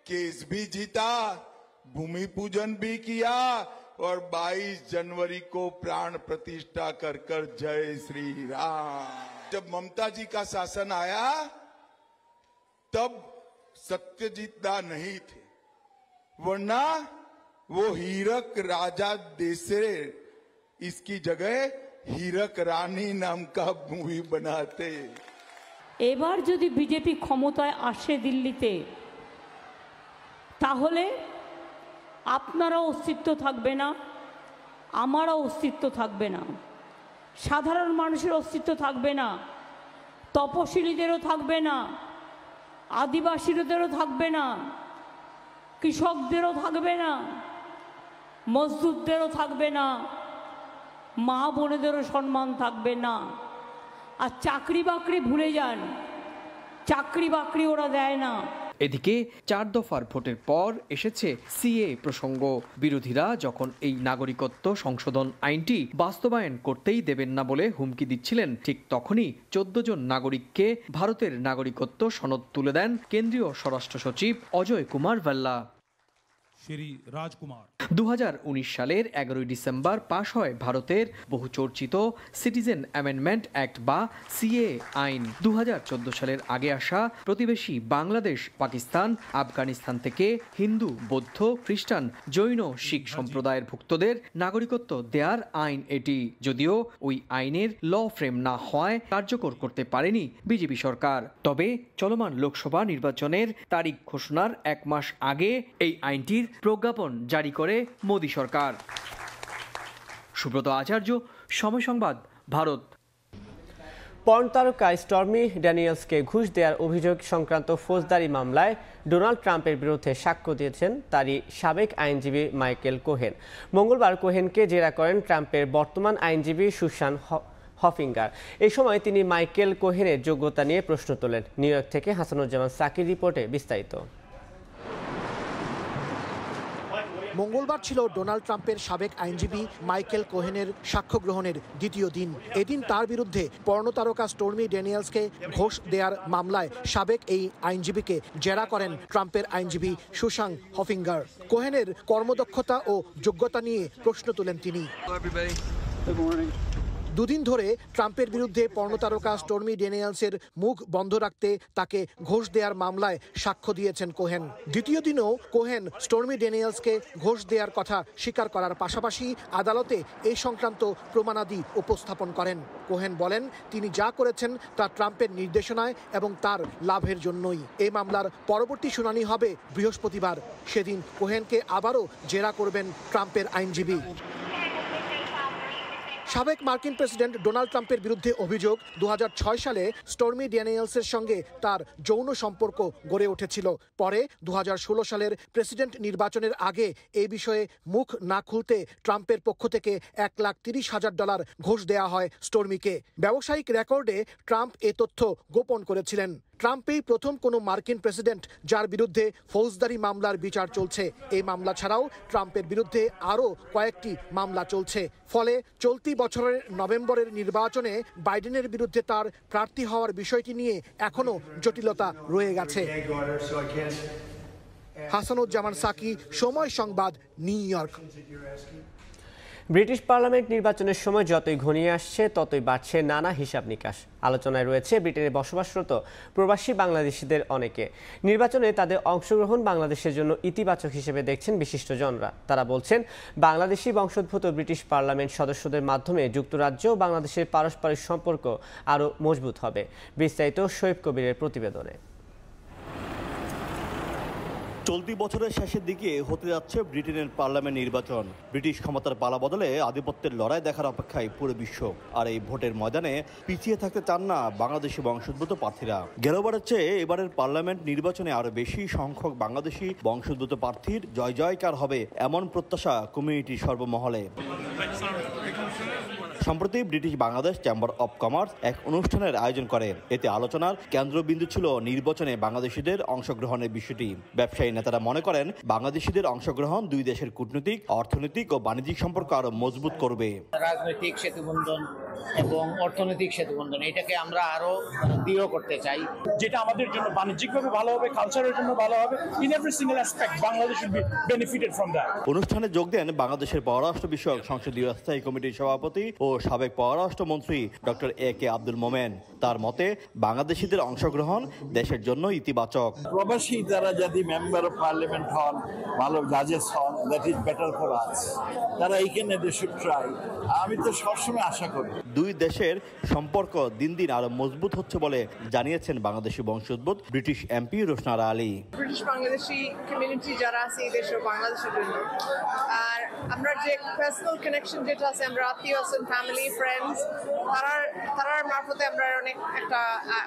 केस भी जीता, भूमि पूजन भी किया और 22 जनवरी को प्राण प्रतिष्ठा कर जय श्री राम। जब ममता जी का शासन आया तब सत्यजीत दा नहीं थे, वरना वो हीरक राजा देसरे इसकी जगह हीरक रानी नाम का मूवी बनाते। এবার যদি বিজেপি ক্ষমতায় আসে দিল্লিতে, তাহলে আপনারও অস্তিত্ব থাকবে না, আমারও অস্তিত্ব থাকবে না, সাধারণ মানুষের অস্তিত্ব থাকবে না, তপশিলীদেরও থাকবে না, আদিবাসীদেরও থাকবে না, কৃষকদেরও থাকবে না, মজদুরদেরও থাকবে না, মা বোনেদেরও সম্মান থাকবে না। আর চাকরি বাকরি ভুলে যান, চাকরি বাকরি ওরা দেয় না। এদিকে 4 দফার ভোটের পর এসেছে সিএ প্রসঙ্গ। বিরোধীরা যখন এই নাগরিকত্ব সংশোধন আইনটি বাস্তবায়ন করতেই দেবেন না বলে হুমকি দিচ্ছিলেন, ঠিক তখনই 14 জন নাগরিককে ভারতের নাগরিকত্ব সনদ তুলে দেন কেন্দ্রীয় স্বরাষ্ট্র সচিব অজয় কুমার ভাল্লা। 2019 সালের 11 ডিসেম্বর পাশ হয় ভারতের বহুচর্চিত সিটিজেন অ্যামেন্ডমেন্ট অ্যাক্ট বা সিএ আইন। 2014 সালের আগে আসা প্রতিবেশী বাংলাদেশ, পাকিস্তান, আফগানিস্তান থেকে হিন্দু, বৌদ্ধ, খ্রিস্টান, জৈন, শিখ সম্প্রদায়ের ভুক্তদের নাগরিকত্ব দেয়ার আইন এটি। যদিও ওই আইনের ল ফ্রেম না হওয়ায় কার্যকর করতে পারেনি বিজেপি সরকার। তবে চলমান লোকসভা নির্বাচনের তারিখ ঘোষণার 1 মাস আগে এই আইনটির প্রজ্ঞাপন জারি করে মোদী সরকার। সুব্রত আচার্য, সময় সংবাদ, ভারত। পর্ন তারকা স্টর্মি ড্যানিয়েলসকে ঘুষ দেওয়ার অভিযোগ সংক্রান্ত ফৌজদারি মামলায় ডোনাল্ড ট্রাম্পের বিরুদ্ধে সাক্ষ্য দিয়েছেন তারই সাবেক আইনজীবী মাইকেল কোহেন। মঙ্গলবার কোহেনকে জেরা করেন ট্রাম্পের বর্তমান আইনজীবী সুসান হফিঙ্গার। এই সময় তিনি মাইকেল কোহেনের যোগ্যতা নিয়ে প্রশ্ন তোলেন। নিউ ইয়র্ক থেকে হাসানুজ্জামান সাকির রিপোর্টে বিস্তারিত। মঙ্গলবার ছিল ডোনাল্ড ট্রাম্পের সাবেক আইনজীবী মাইকেল কোহেনের সাক্ষ্য গ্রহণের দ্বিতীয় দিন। এদিন তার বিরুদ্ধে পর্নোতারকা স্টর্মি ড্যানিয়েলসকে ঘুষ দেওয়ার মামলায় সাবেক এই আইনজীবীকে জেরা করেন ট্রাম্পের আইনজীবী সুসান হফিঙ্গার। কোহেনের কর্মদক্ষতা ও যোগ্যতা নিয়ে প্রশ্ন তোলেন তিনি। দুদিন ধরে ট্রাম্পের বিরুদ্ধে পর্নোতারকা স্টর্মি ড্যানিয়েলসের মুখ বন্ধ রাখতে তাকে ঘুষ দেওয়ার মামলায় সাক্ষ্য দিয়েছেন কোহেন। দ্বিতীয় দিনও কোহেন স্টর্মি ড্যানিয়েলসকে ঘুষ দেওয়ার কথা স্বীকার করার পাশাপাশি আদালতে এই সংক্রান্ত প্রমাণাদি উপস্থাপন করেন। কোহেন বলেন তিনি যা করেছেন তা ট্রাম্পের নির্দেশনায় এবং তার লাভের জন্যই। এই মামলার পরবর্তী শুনানি হবে বৃহস্পতিবার। সেদিন কোহেনকে আবারও জেরা করবেন ট্রাম্পের আইনজীবী। সাবেক মার্কিন প্রেসিডেন্ট ডোনাল্ড ট্রাম্পের বিরুদ্ধে অভিযোগ 2006 সালে স্টর্মি ড্যানিয়েলসের সঙ্গে তার যৌন সম্পর্ক গড়ে উঠেছিল। পরে 2016 সালের প্রেসিডেন্ট নির্বাচনের আগে এই বিষয়ে মুখ না খুলতে ট্রাম্পের পক্ষ থেকে $1,30,000 ঘুষ দেওয়া হয় স্টর্মিকে। ব্যবসায়িক রেকর্ডে ট্রাম্প এ তথ্য গোপন করেছিলেন। ট্রাম্পই প্রথম কোনো মার্কিন প্রেসিডেন্ট যার বিরুদ্ধে ফৌজদারি মামলার বিচার চলছে। এই মামলা ছাড়াও ট্রাম্পের বিরুদ্ধে আরও কয়েকটি মামলা চলছে। ফলে চলতি বছরের নভেম্বরের নির্বাচনে বাইডেনের বিরুদ্ধে তার প্রার্থী হওয়ার বিষয়টি নিয়ে এখনও জটিলতা রয়ে গেছে। হাসানুজ্জামান সাকি, সময় সংবাদ, নিউ ইয়র্ক। ব্রিটিশ পার্লামেন্ট নির্বাচনের সময় যতই ঘনিয়ে আসছে ততই বাড়ছে নানা হিসাব নিকাশ। আলোচনায় রয়েছে ব্রিটেনে বসবাসরত প্রবাসী বাংলাদেশিদের অনেকে। নির্বাচনে তাদের অংশগ্রহণ বাংলাদেশের জন্য ইতিবাচক হিসেবে দেখছেন বিশিষ্টজনরা। তারা বলছেন বাংলাদেশি বংশোদ্ভূত ব্রিটিশ পার্লামেন্ট সদস্যদের মাধ্যমে যুক্তরাজ্য ও বাংলাদেশের পারস্পরিক সম্পর্ক আরও মজবুত হবে। বিস্তারিত শোয়েব কবিরের প্রতিবেদনে। চলতি বছরের শেষের দিকে হতে যাচ্ছে ব্রিটেনের পার্লামেন্ট নির্বাচন। ব্রিটিশ ক্ষমতার পালা বদলে আধিপত্যের লড়াই দেখার অপেক্ষায় পুরো বিশ্ব। আর এই ভোটের ময়দানে পিছিয়ে থাকতে চান না বাংলাদেশি বংশোদ্ভূত প্রার্থীরা। গেলবারের চেয়ে এবারের পার্লামেন্ট নির্বাচনে আরো বেশি সংখ্যক বাংলাদেশি বংশোদ্ভূত প্রার্থীর জয় জয়কার হবে এমন প্রত্যাশা কমিউনিটির সর্বমহলে। সম্প্রতি British Bangladesh chamber of commerce এক অনুষ্ঠানের আয়োজন করে। এতে আলোচনার কেন্দ্রবিন্দু ছিল নির্বাচনে বাংলাদেশিদের অংশগ্রহণের বিষয়টি। ব্যবসায়ী নেতারা মনে করেন বাংলাদেশিদের অংশগ্রহণ দুই দেশের কূটনৈতিক, অর্থনৈতিক ও বাণিজ্যিক সম্পর্ক আরো মজবুত করবে। রাজনৈতিক সেতুবন্ধন এবং অর্থনৈতিক সেতু বন্ধন, এটাকে আমরা আরো দৃঢ় করতে চাই, যেটা আমাদের জন্য বাণিজ্যিকভাবে ভালো হবে, কালচারের জন্য ভালো হবে। In every single aspect Bangladesh will be benefited from that. অনুষ্ঠানে যোগ দেন বাংলাদেশের পররাষ্ট্র বিষয়ক সংসদীয় স্থায়ী কমিটির সভাপতি ও সাবেক পররাষ্ট্রমন্ত্রী ডক্টর A.K. আব্দুল মোমেন। তার মতে বাংলাদেশিদের অংশগ্রহণ দেশের জন্য ইতিবাচক। প্রবাসী যারা যদি মেম্বার অফ পার্লামেন্ট হন, ভালো জাজেস হন, that is better for us. তারা এইখানে দে শুড ট্রাই। আমি তো সবসময় আশা করি দুই দেশের সম্পর্ক দিন দিন আরো মজবুত হচ্ছে বলে জানিয়েছেন বাংলাদেশি বংশোদ্ভূত British MP Roshanara Ali. British Bangladeshi community যারা আছে এই দেশে বাংলাদেশের জন্য, আর আমরা যে পার্সোনাল কানেকশন যেটা আছে, আমরা আত্মীয় আছেন, ফ্যামিলি, ফ্রেন্ডস, তারার মারফতে আমরা অনেক একটা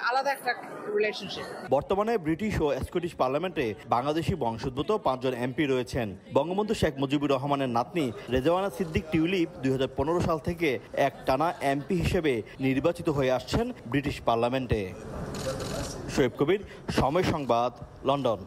আলাদা একটা রিলেশনশিপ। বর্তমানে ব্রিটিশ ও স্কটিশ পার্লামেন্টে বাংলাদেশি বংশোদ্ভূত 5 জন এমপি রয়েছেন। বঙ্গবন্ধু শেখ মুজিবুর রহমানের নাতনি রেজওয়ানা সিদ্দিক টিউলিপ 2015 সাল থেকে এক টানা এমপি হিসেবে নির্বাচিত হয়ে আসছেন ব্রিটিশ পার্লামেন্টে। শোয়েব কবির, সময় সংবাদ, লন্ডন।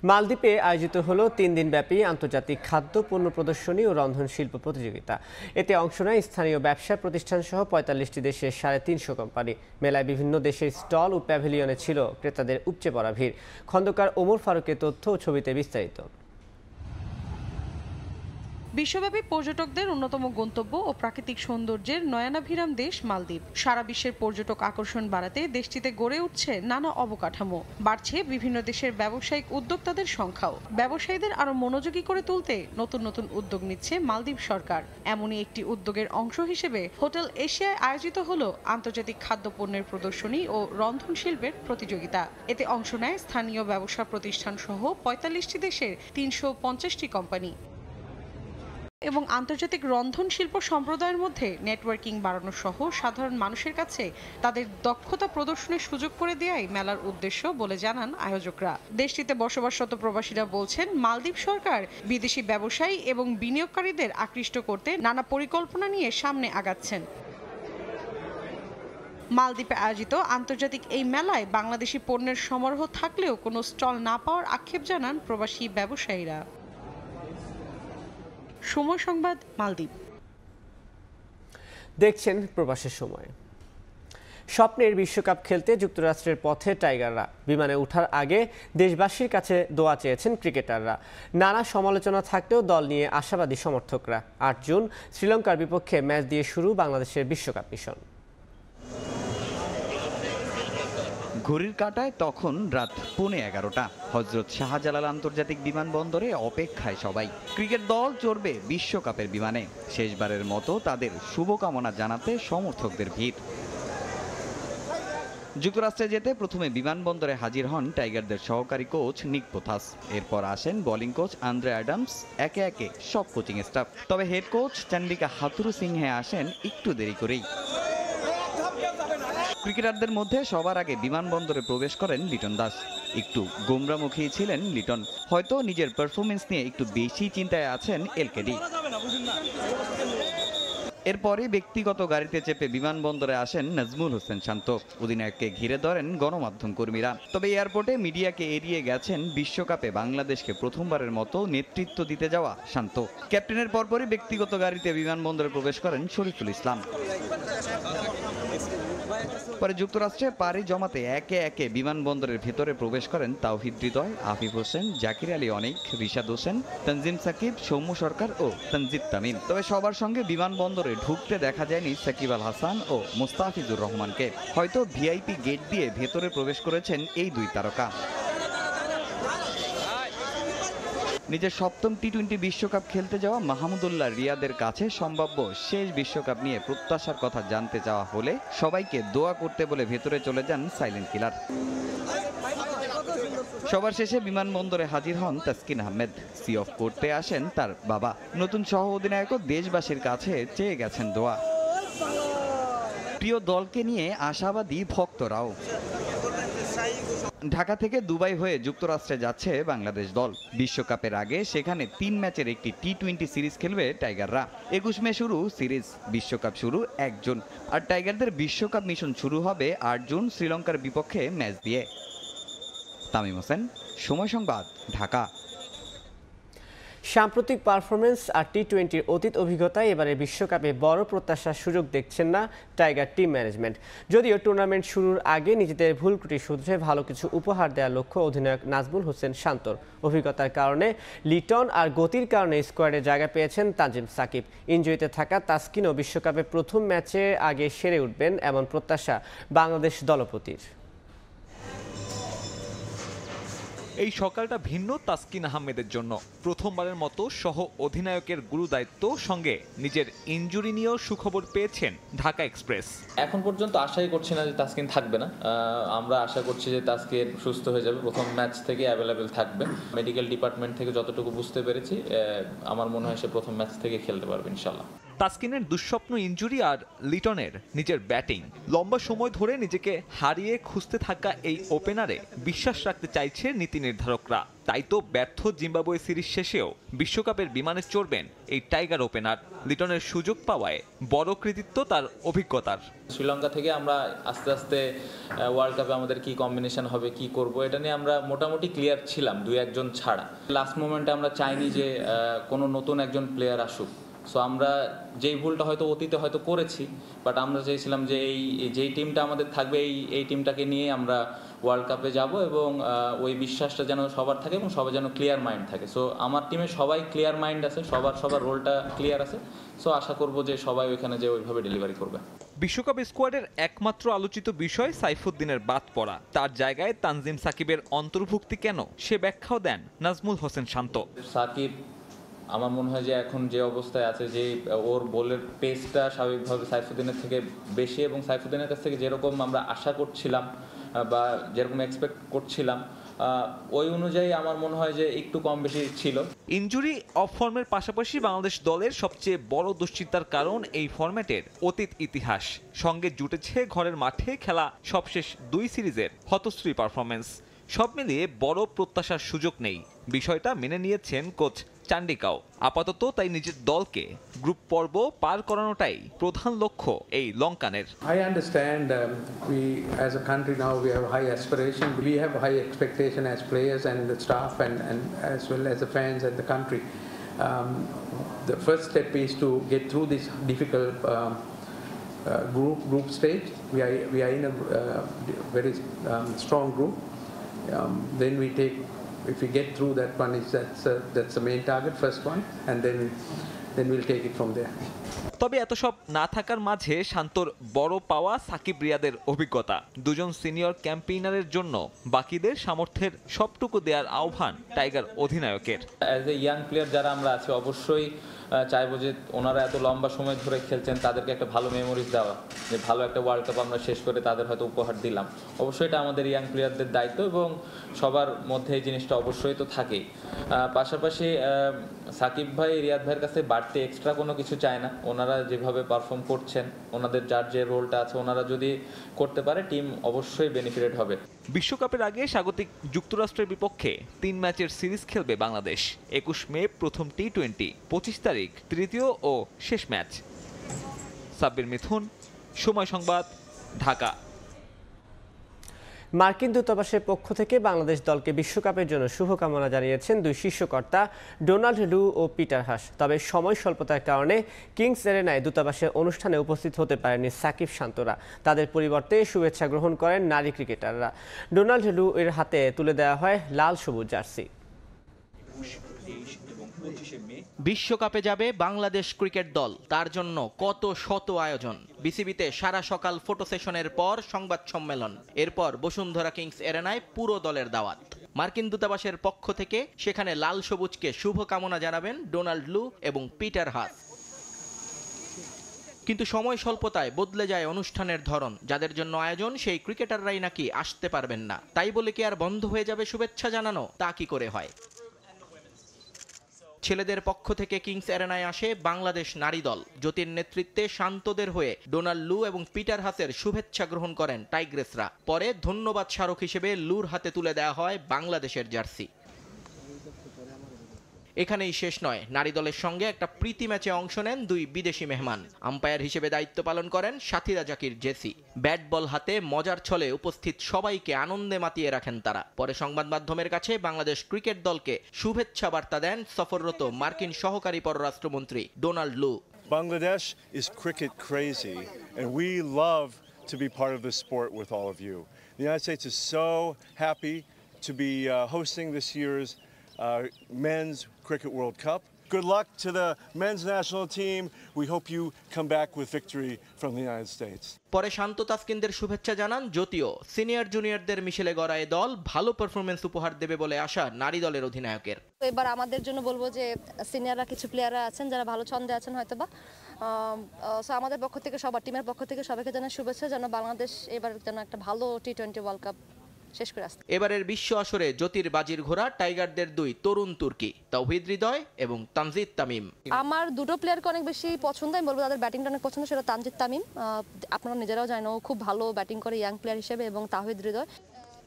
মালদ্বীপে আয়োজিত হলো 3 দিনব্যাপী আন্তর্জাতিক খাদ্য পণ্য প্রদর্শনী ও রন্ধন শিল্প প্রতিযোগিতা। এতে অংশ নেয় স্থানীয় ব্যবসা প্রতিষ্ঠান সহ 45টি দেশের 350 কোম্পানি। মেলায় বিভিন্ন দেশের স্টল ও প্যাভিলিয়নে ছিল ক্রেতাদের উপচে পড়া ভিড়। খন্দকার ওমর ফারুকের তথ্য ও ছবিতে বিস্তারিত। বিশ্বব্যাপী পর্যটকদের অন্যতম গন্তব্য ও প্রাকৃতিক সৌন্দর্যের নয়নাভিরাম দেশ মালদ্বীপ। সারা বিশ্বের পর্যটক আকর্ষণ বাড়াতে দেশটিতে গড়ে উঠছে নানা অবকাঠামো, বাড়ছে বিভিন্ন দেশের ব্যবসায়িক উদ্যোক্তাদের সংখ্যাও। ব্যবসায়ীদের আরো মনোযোগী করে তুলতে নতুন নতুন উদ্যোগ নিচ্ছে মালদ্বীপ সরকার। এমনই একটি উদ্যোগের অংশ হিসেবে হোটেল এশিয়ায় আয়োজিত হলো আন্তর্জাতিক খাদ্যপণ্যের প্রদর্শনী ও রন্ধন শিল্পের প্রতিযোগিতা। এতে অংশ নেয় স্থানীয় ব্যবসা প্রতিষ্ঠান সহ 45টি দেশের 350টি কোম্পানি। এবং আন্তর্জাতিক রন্ধন শিল্প সম্প্রদায়ের মধ্যে নেটওয়ার্কিং বাড়ানো সহ সাধারণ মানুষের কাছে তাদের দক্ষতা প্রদর্শনের সুযোগ করে দেওয়াই মেলার উদ্দেশ্য বলে জানান আয়োজকরা। দেশটিতে বসবাসরত প্রবাসীরা বলছেন, মালদ্বীপ সরকার বিদেশি ব্যবসায়ী এবং বিনিয়োগকারীদের আকৃষ্ট করতে নানা পরিকল্পনা নিয়ে সামনে আগাচ্ছেন। মালদ্বীপে আয়োজিত আন্তর্জাতিক এই মেলায় বাংলাদেশি পণ্যের সমারোহ থাকলেও কোনো স্টল না পাওয়ার আক্ষেপ জানান প্রবাসী ব্যবসায়ীরা। সময় সংবাদ, মালদ্বীপ। দেখছেন প্রবাসের সময়। স্বপ্নের বিশ্বকাপ খেলতে যুক্তরাষ্ট্রের পথে টাইগাররা। বিমানে ওঠার আগে দেশবাসীর কাছে দোয়া চেয়েছেন ক্রিকেটাররা। নানা সমালোচনা থাকলেও দল নিয়ে আশাবাদী সমর্থকরা। 8 জুন শ্রীলঙ্কার বিপক্ষে ম্যাচ দিয়ে শুরু বাংলাদেশের বিশ্বকাপ মিশন। ঘড়ির কাঁটায় তখন রাত 11:15। হযরত শাহজালাল আন্তর্জাতিক বিমানবন্দরে অপেক্ষায় সবাই। ক্রিকেট দল চড়বে বিশ্বকাপের বিমানে। শেষবারের মতো তাদের শুভকামনা জানাতে সমর্থকদের ভিড়। যুক্তরাষ্ট্রে যেতে প্রথমে বিমানবন্দরে হাজির হন টাইগারদের সহকারী কোচ নিক পোথাস। এরপর আসেন বোলিং কোচ আন্দ্রে অ্যাডামস, একে একে সব কোচিং স্টাফ। তবে হেড কোচ চন্ডিকা হাথুরু সিংহে আসেন একটু দেরি করেই। ক্রিকেটারদের মধ্যে সবার আগে বিমানবন্দরে প্রবেশ করেন লিটন দাস। একটু গোমরামুখী ছিলেন লিটন, হয়তো নিজের পারফরমেন্স নিয়ে একটু বেশি চিন্তায় আছেন এলকেডি। এরপরে ব্যক্তিগত গাড়িতে চেপে বিমানবন্দরে আসেন নাজমুল হোসেন শান্ত। অধিনায়ককে ঘিরে ধরেন গণমাধ্যম কর্মীরা। তবে এয়ারপোর্টে মিডিয়াকে এড়িয়ে গেছেন বিশ্বকাপে বাংলাদেশকে প্রথমবারের মতো নেতৃত্ব দিতে যাওয়া শান্ত। ক্যাপ্টেনের পরপরই ব্যক্তিগত গাড়িতে বিমানবন্দরে প্রবেশ করেন শরীফুল ইসলাম। পরে যুক্তরাষ্ট্রে পাড়ি জমাতে একে একে বিমানবন্দরের ভেতরে প্রবেশ করেন তাওহিদ হৃদয়, আফিফ হোসেন, জাকির আলী অনিক, রিশাদ হোসেন, তানজিম সাকিব, সৌম্য সরকার ও তানজিদ তামিম। তবে সবার সঙ্গে বিমানবন্দরে ঢুকতে দেখা যায়নি সাকিব আল হাসান ও মুস্তাফিজুর রহমানকে। হয়তো ভিআইপি গেট দিয়ে ভেতরে প্রবেশ করেছেন এই দুই তারকা। নিজের 7ম টি-20 বিশ্বকাপ খেলতে যাওয়া মাহমুদুল্লাহ রিয়াদের কাছে সম্ভাব্য শেষ বিশ্বকাপ নিয়ে প্রত্যাশার কথা জানতে চাওয়া হলে সবাইকে দোয়া করতে বলে ভেতরে চলে যান সাইলেন্ট কিলার। সবার শেষে বিমানবন্দরে হাজির হন তাসকিন আহমেদ। সি অফ করতে আসেন তার বাবা। নতুন সহ অধিনায়কও দেশবাসীর কাছে চেয়ে গেছেন দোয়া। প্রিয় দলকে নিয়ে আশাবাদী ভক্তরাও। ঢাকা থেকে দুবাই হয়ে যুক্তরাষ্ট্রে যাচ্ছে বাংলাদেশ দল। বিশ্বকাপের আগে সেখানে 3 ম্যাচের একটি টি-20 সিরিজ খেলবে টাইগাররা। 21 মে শুরু সিরিজ, বিশ্বকাপ শুরু 1 জুন। আর টাইগারদের বিশ্বকাপ মিশন শুরু হবে 8 জুন শ্রীলঙ্কার বিপক্ষে ম্যাচ দিয়ে। তামিম হোসেন, সময় সংবাদ, ঢাকা। সাম্প্রতিক পারফরমেন্স আর টি-20 অতীত অভিজ্ঞতায় এবারে বিশ্বকাপে বড় প্রত্যাশার সুযোগ দেখছেন না টাইগার টিম ম্যানেজমেন্ট। যদিও টুর্নামেন্ট শুরুর আগে নিজেদের ভুল ত্রুটি শুধরে ভালো কিছু উপহার দেওয়ার লক্ষ্য অধিনায়ক নাজমুল হোসেন শান্তর। অভিজ্ঞতার কারণে লিটন আর গতির কারণে স্কোয়াডে জায়গা পেয়েছেন তানজিম সাকিব। ইনজুরিতে থাকা তাসকিনও বিশ্বকাপে প্রথম ম্যাচে আগে সেরে উঠবেন এমন প্রত্যাশা বাংলাদেশ দলপতির। এই সকালটা ভিন্ন তাসকিন আহমেদের জন্য। প্রথমবারের মতো সহ অধিনায়কের গুরু দায়িত্ব সঙ্গে নিজের ইনজুরি নিয়েও সুখবর পেয়েছেন ঢাকা এক্সপ্রেস। এখন পর্যন্ত আশাই করছি না যে তাসকিন থাকবে না। আমরা আশা করছি যে তাসকিন সুস্থ হয়ে যাবে, প্রথম ম্যাচ থেকে অ্যাভেলেবেল থাকবে। মেডিকেল ডিপার্টমেন্ট থেকে যতটুকু বুঝতে পেরেছি আমার মনে হয় সে প্রথম ম্যাচ থেকে খেলতে পারবে ইনশাল্লাহ। তাসকিনের দুঃস্বপ্ন ইনজুরি আর লিটনের নিজের ব্যাটিং। লম্বা সময় ধরে নিজেকে হারিয়ে খুঁজতে থাকা এই ওপেনারে বিশ্বাস রাখতে চাইছে নীতি নির্ধারকরা। তাই তো ব্যর্থ জিম্বাবুয়ে সিরিজ শেষেও বিশ্বকাপের বিমানে চড়বেন এই টাইগার ওপেনার। লিটনের সুযোগ পাওয়ায় বড় কৃতিত্ব তার অভিজ্ঞতার। শ্রীলঙ্কা থেকে আমরা আস্তে আস্তে ওয়ার্ল্ড কাপে আমাদের কি কম্বিনেশন হবে, কি করব, এটা নিয়ে আমরা মোটামুটি ক্লিয়ার ছিলাম, 2-1 ছাড়া। লাস্ট মোমেন্টে আমরা চাইনি যে কোনো নতুন একজন প্লেয়ার আসুক। সো আমরা যেই ভুলটা হয়তো অতীতে হয়তো করেছি, বাট আমরা চাইছিলাম যে যেই টিমটা আমাদের থাকবে এই টিমটাকে নিয়ে আমরা ওয়ার্ল্ড কাপে যাব এবং ওই বিশ্বাসটা যেন সবার থাকে এবং সবার যেন ক্লিয়ার মাইন্ড থাকে। সো আমার টিমে সবাই ক্লিয়ার মাইন্ড আছে, সবার রোলটা ক্লিয়ার আছে। সো আশা করব যে সবাই ওইখানে যে ওইভাবে ডেলিভারি করবে। বিশ্বকাপ স্কোয়াডের একমাত্র আলোচিত বিষয় সাইফুদ্দিনের বাদ পড়া। তার জায়গায় তানজিম সাকিবের অন্তর্ভুক্তি কেন, সে ব্যাখ্যাও দেন নাজমুল হোসেন শান্ত। সাকিব আমার মনে হয় যে এখন যে অবস্থায় আছে, যে ওর বলের পেসটা স্বাভাবিকভাবে সাইফুদ্দিনের থেকে বেশি এবং সাইফুদ্দিনের কাছ থেকে যেরকম আমরা আশা করছিলাম বা যেরকম এক্সপেক্ট করছিলাম ওই অনুযায়ী আমার মনে হয় যে একটু কম বেশি ছিল। ইনজুরি অফ ফর্মের পাশাপাশি বাংলাদেশ দলের সবচেয়ে বড় দুশ্চিন্তার কারণ এই ফরম্যাটের অতীত ইতিহাস। সঙ্গে জুটেছে ঘরের মাঠে খেলা সবশেষ 2 সিরিজের হতশ্রী পারফরমেন্স। সব মিলিয়ে বড় প্রত্যাশার সুযোগ নেই, বিষয়টা মেনে নিয়েছেন কোচ চান্ডিকাও। আপাতত তাই নিজের দলকে গ্রুপ পর্ব পার করানোটাই প্রধান লক্ষ্য এই লঙ্কানের। I understand we as a country now we have high aspiration, we have high expectation as players and the staff and as well as the fans and the country. The first step is to get through this difficult group stage. We are in a very strong group. Then we take, if we get through that one, that's the main target, first one, and then we'll take it from there. তবে এত সব না থাকার মাঝে শান্তর বড় পাওয়া সাকিব রিয়াদের অভিজ্ঞতা। দুজন সিনিয়র ক্যাম্পেইনারের জন্য বাকিদের সামর্থ্যের সবটুকু দেওয়ার আহ্বান টাইগার অধিনায়কের। অ্যাজ এ ইয়াং প্লেয়ার যারা আমরা আছি অবশ্যই চাইবো যে ওনারা এত লম্বা সময় ধরে খেলছেন, তাদেরকে একটা ভালো মেমোরিজ দেওয়া, যে ভালো একটা ওয়ার্ল্ড কাপ আমরা শেষ করে তাদের হয়তো উপহার দিলাম। অবশ্যই এটা আমাদের ইয়াং প্লেয়ারদের দায়িত্ব এবং সবার মধ্যে এই জিনিসটা অবশ্যই তো থাকেই। পাশাপাশি সাকিব ভাই রিয়াদ ভাইয়ের কাছে বাড়তে এক্সট্রা কোনো কিছু চায় না। ওনারা যেভাবে পারফর্ম করছেন, ওনাদের যার যে রোলটা আছে, ওনারা যদি করতে পারে টিম অবশ্যই বেনিফিটেড হবে। বিশ্বকাপের আগে স্বাগতিক যুক্তরাষ্ট্রের বিপক্ষে 3 ম্যাচের সিরিজ খেলবে বাংলাদেশ। 21 মে প্রথম টি-20, 25 তারিখ তৃতীয় ও শেষ ম্যাচ। সাব্বির মিথুন, সময় সংবাদ, ঢাকা। মার্কিন দূতাবাসের পক্ষ থেকে বাংলাদেশ দলকে বিশ্বকাপের জন্য শুভকামনা জানিয়েছেন 2 শীর্ষকর্তা ডোনাল্ড লু ও পিটার হাস। তবে সময় স্বল্পতার কারণে কিংস এরেনায় দূতাবাসের অনুষ্ঠানে উপস্থিত হতে পারেনি সাকিব শান্তরা। তাদের পরিবর্তে শুভেচ্ছা গ্রহণ করেন নারী ক্রিকেটাররা। ডোনাল্ড লু এর হাতে তুলে দেওয়া হয় লাল সবুজ জার্সি। বিশ্বকাপে যাবে বাংলাদেশ ক্রিকেট দল, তার জন্য কত শত আয়োজন। বিসিবিতে সারা সকাল ফটো সেশনের পর সংবাদ সম্মেলন, এরপর বসুন্ধরা কিংস এরেনায় পুরো দলের দাওয়াত। মার্কিন দূতাবাসের পক্ষ থেকে সেখানে লাল সবুজকে শুভকামনা জানাবেন ডোনাল্ড লু এবং পিটার হাস। কিন্তু সময় স্বল্পতায় বদলে যায় অনুষ্ঠানের ধরন। যাদের জন্য আয়োজন সেই ক্রিকেটাররাই নাকি আসতে পারবেন না। তাই বলে কি আর বন্ধ হয়ে যাবে শুভেচ্ছা জানানো? তা কি করে হয়? ছেলেদের পক্ষ থেকে কিংস এরেনায় আসে বাংলাদেশ নারী দল। জ্যোতির নেতৃত্বে শান্তদের হয়ে ডোনাল্ড লু এবং পিটার হাসের শুভেচ্ছা গ্রহণ করেন টাইগ্রেসরা। পরে ধন্যবাদ স্মারক হিসেবে লুর হাতে তুলে দেওয়া হয় বাংলাদেশের জার্সি। এখানেই শেষ নয়, নারী দলের সঙ্গে একটা প্রীতি ম্যাচে অংশ নেন দুই বিদেশি মেহমান। আম্পায়ার হিসেবে দায়িত্ব পালন করেন সাথীরা জাকির জেসি। ব্যাট বল হাতে মজার ছলে উপস্থিত সবাইকে আনন্দে মাতিয়ে রাখেন তারা। পরে সংবাদ মাধ্যমের কাছে বাংলাদেশ ক্রিকেট দলকে শুভেচ্ছা বার্তা দেন সফররত মার্কিন সহকারী পররাষ্ট্রমন্ত্রী ডোনাল্ড লু। Bangladesh is cricket crazy, and we love to be part of this sport with all of you. The United States is so happy to be hosting this year's Men's Cricket World Cup. Good luck to the men's national team. We hope you come back with victory from the United States. পরে শান্ত তাসকিনদের শুভেচ্ছা জানান জ্যোতিও। Senior জুনিয়রদের মিশেলে গড়া এ দল ভালো performance উপহার দেবে বলে আশা নারী দলের অধিনায়কের। এবার আমাদের জন্য বলবো যে সিনিয়ররা কিছু প্লেয়াররা আছেন যারা ভালো ছন্দে আছেন হয়তোবা, সো আমাদের পক্ষ থেকে সবার টিমের পক্ষ থেকে সবাইকে জানাই শুভেচ্ছা, যেন বাংলাদেশ এবার যেন একটা ভালো টি-20 ওয়ার্ল্ড কাপ শেষ করে আসতে। এবারের বিশ্ব আসরে জ্যোতির বাজির ঘোড়া টাইগারদের দুই তরুণ তুর্কি তাওহিদ হৃদয় এবং তানজিদ তামিম। আমার দুটো প্লেয়ারকে অনেক বেশি পছন্দ, আমি বলবো তাদের ব্যাটিংটা অনেক পছন্দ, সেটা তানজিদ তামিম, আপনারা নিজেরাও জানেন ও খুব ভালো ব্যাটিং করে ইয়াং প্লেয়ার হিসেবে, এবং তাওহিদ হৃদয়।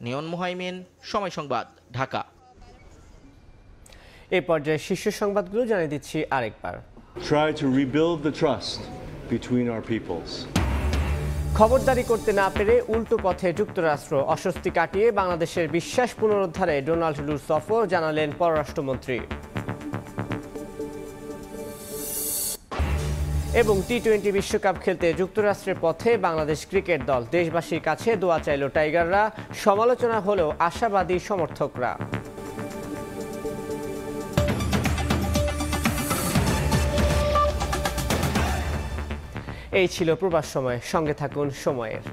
নিয়ন মুহাইমিন, সময় সংবাদ, ঢাকা। এই পর্যায়ে শীর্ষ সংবাদগুলো জানিয়ে দিচ্ছি আরেকবার। Try to rebuild the trust between our peoples. খবরদারি করতে না পেরে উল্টো পথে যুক্তরাষ্ট্র, অস্বস্তি কাটিয়ে বাংলাদেশের বিশ্বাস পুনরুদ্ধারে ডোনাল্ড লুর সফর, জানালেন পররাষ্ট্রমন্ত্রী। এবং টি-20 বিশ্বকাপ খেলতে যুক্তরাষ্ট্রের পথে বাংলাদেশ ক্রিকেট দল, দেশবাসীর কাছে দোয়া চাইল টাইগাররা, সমালোচনা হলেও আশাবাদী সমর্থকরা। এই ছিল প্রবাস সময়, সঙ্গে থাকুন সময়ের।